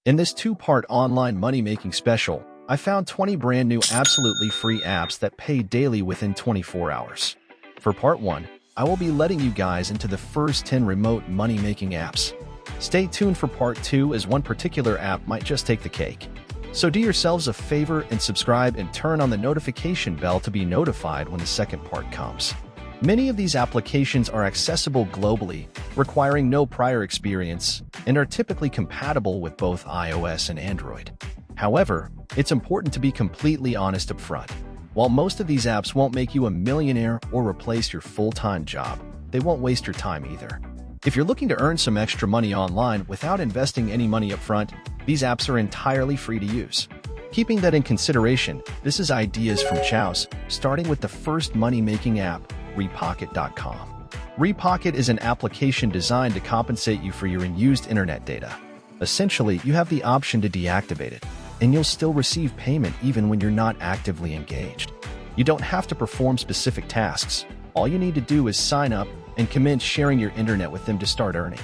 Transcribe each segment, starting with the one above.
In this two-part online money-making special, I found 20 brand new absolutely free apps that pay daily within 24 hours. For part 1, I will be letting you guys into the first 10 remote money-making apps. Stay tuned for part 2 as one particular app might just take the cake. So do yourselves a favor and subscribe and turn on the notification bell to be notified when the second part comes. Many of these applications are accessible globally, requiring no prior experience, and are typically compatible with both iOS and Android. However, it's important to be completely honest up front. While most of these apps won't make you a millionaire or replace your full-time job, they won't waste your time either. If you're looking to earn some extra money online without investing any money up front, these apps are entirely free to use. Keeping that in consideration, this is ideas from Chows, starting with the first money-making app, Repocket.com. Repocket is an application designed to compensate you for your unused internet data. Essentially, you have the option to deactivate it, and you'll still receive payment even when you're not actively engaged. You don't have to perform specific tasks. All you need to do is sign up and commence sharing your internet with them to start earning.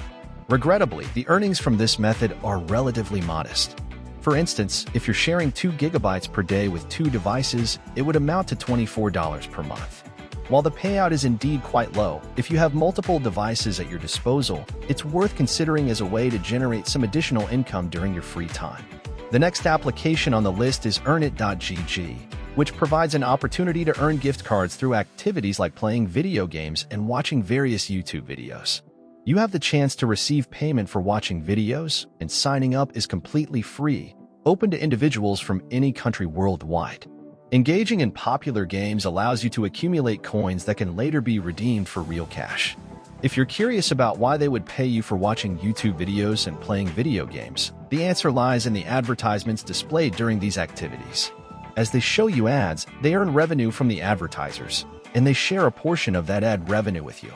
Regrettably, the earnings from this method are relatively modest. For instance, if you're sharing 2 gigabytes per day with 2 devices, it would amount to $24 per month. While the payout is indeed quite low, if you have multiple devices at your disposal, it's worth considering as a way to generate some additional income during your free time. The next application on the list is earnit.gg, which provides an opportunity to earn gift cards through activities like playing video games and watching various YouTube videos. You have the chance to receive payment for watching videos, and signing up is completely free, open to individuals from any country worldwide. Engaging in popular games allows you to accumulate coins that can later be redeemed for real cash. If you're curious about why they would pay you for watching YouTube videos and playing video games, the answer lies in the advertisements displayed during these activities. As they show you ads, they earn revenue from the advertisers, and they share a portion of that ad revenue with you.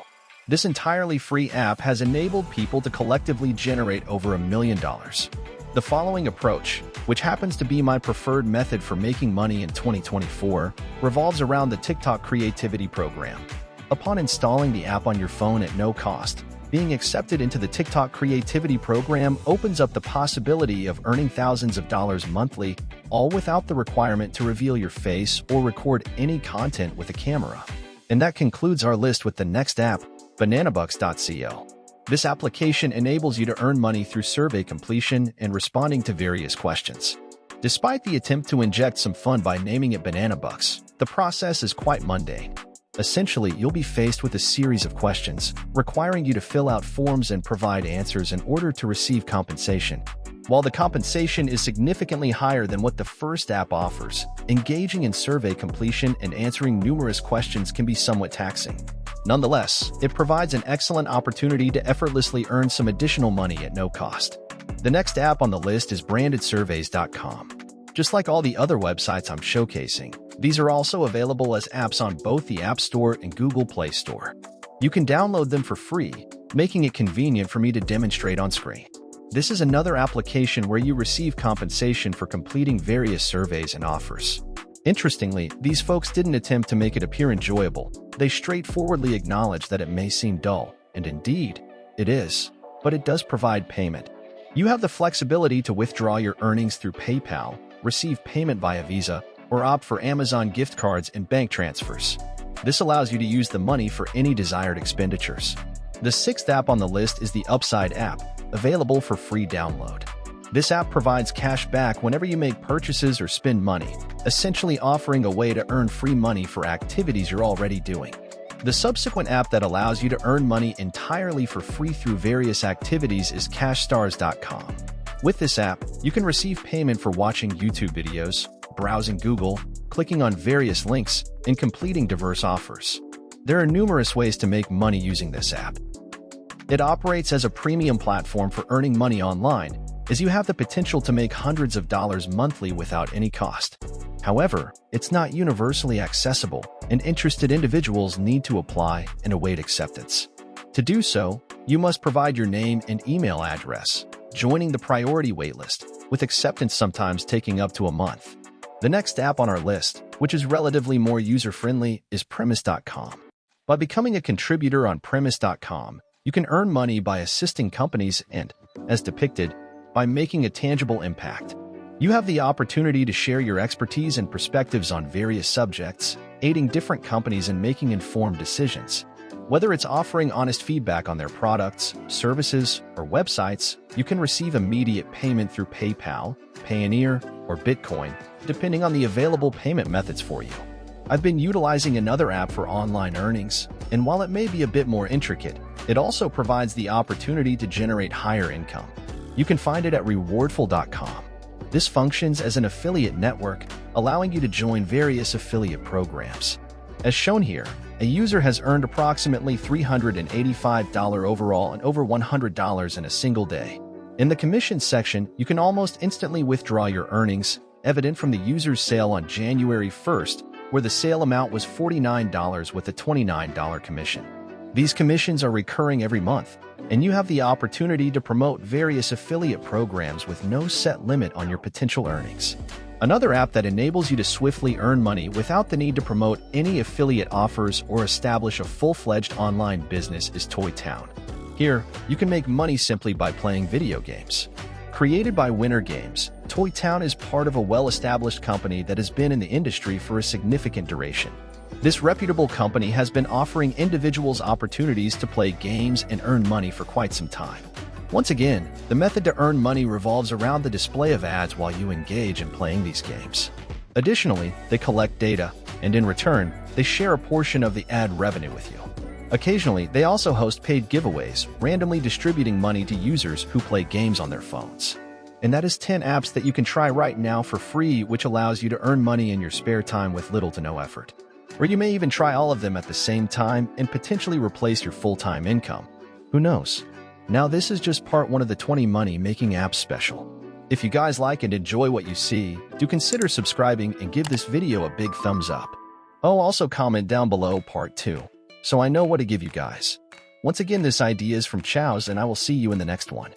This entirely free app has enabled people to collectively generate over $1 million. The following approach, which happens to be my preferred method for making money in 2024, revolves around the TikTok Creativity Program. Upon installing the app on your phone at no cost, being accepted into the TikTok Creativity Program opens up the possibility of earning thousands of dollars monthly, all without the requirement to reveal your face or record any content with a camera. And that concludes our list with the next app, bananabucks.co. This application enables you to earn money through survey completion and responding to various questions. Despite the attempt to inject some fun by naming it Banana Bucks, the process is quite mundane. Essentially, you'll be faced with a series of questions, requiring you to fill out forms and provide answers in order to receive compensation. While the compensation is significantly higher than what the first app offers, engaging in survey completion and answering numerous questions can be somewhat taxing. Nonetheless, it provides an excellent opportunity to effortlessly earn some additional money at no cost. The next app on the list is brandedsurveys.com. Just like all the other websites I'm showcasing, these are also available as apps on both the App Store and Google Play Store. You can download them for free, making it convenient for me to demonstrate on screen. This is another application where you receive compensation for completing various surveys and offers. Interestingly, these folks didn't attempt to make it appear enjoyable. They straightforwardly acknowledge that it may seem dull, and indeed, it is, but it does provide payment. You have the flexibility to withdraw your earnings through PayPal, receive payment via Visa, or opt for Amazon gift cards and bank transfers. This allows you to use the money for any desired expenditures. The sixth app on the list is the Upside app, available for free download. This app provides cash back whenever you make purchases or spend money, essentially offering a way to earn free money for activities you're already doing. The subsequent app that allows you to earn money entirely for free through various activities is cashstars.com. With this app, you can receive payment for watching YouTube videos, browsing Google, clicking on various links, and completing diverse offers. There are numerous ways to make money using this app. It operates as a premium platform for earning money online, as you have the potential to make hundreds of dollars monthly without any cost. However, it's not universally accessible, and interested individuals need to apply and await acceptance. To do so, you must provide your name and email address, joining the priority waitlist, with acceptance sometimes taking up to a month. The next app on our list, which is relatively more user-friendly, is premise.com. By becoming a contributor on premise.com, you can earn money by assisting companies and, as depicted, by making a tangible impact. You have the opportunity to share your expertise and perspectives on various subjects, aiding different companies in making informed decisions. Whether it's offering honest feedback on their products, services, or websites, you can receive immediate payment through PayPal, Payoneer, or Bitcoin, depending on the available payment methods for you. I've been utilizing another app for online earnings, and while it may be a bit more intricate, it also provides the opportunity to generate higher income. You can find it at rewardful.com. This functions as an affiliate network, allowing you to join various affiliate programs. As shown here, a user has earned approximately $385 overall and over $100 in a single day. In the commissions section, you can almost instantly withdraw your earnings, evident from the user's sale on January 1st, where the sale amount was $49 with a $29 commission. These commissions are recurring every month, and you have the opportunity to promote various affiliate programs with no set limit on your potential earnings. Another app that enables you to swiftly earn money without the need to promote any affiliate offers or establish a full-fledged online business is Toytown. Here, you can make money simply by playing video games. Created by Winner Games, Toytown is part of a well-established company that has been in the industry for a significant duration. This reputable company has been offering individuals opportunities to play games and earn money for quite some time. Once again, the method to earn money revolves around the display of ads while you engage in playing these games. Additionally, they collect data, and in return, they share a portion of the ad revenue with you. Occasionally, they also host paid giveaways, randomly distributing money to users who play games on their phones. And that is 10 apps that you can try right now for free, which allows you to earn money in your spare time with little to no effort. Or you may even try all of them at the same time and potentially replace your full-time income. Who knows? Now this is just part 1 of the 20 money-making apps special. If you guys like and enjoy what you see, do consider subscribing and give this video a big thumbs up. Oh, also comment down below part 2, so I know what to give you guys. Once again, this idea is from Chows, and I will see you in the next one.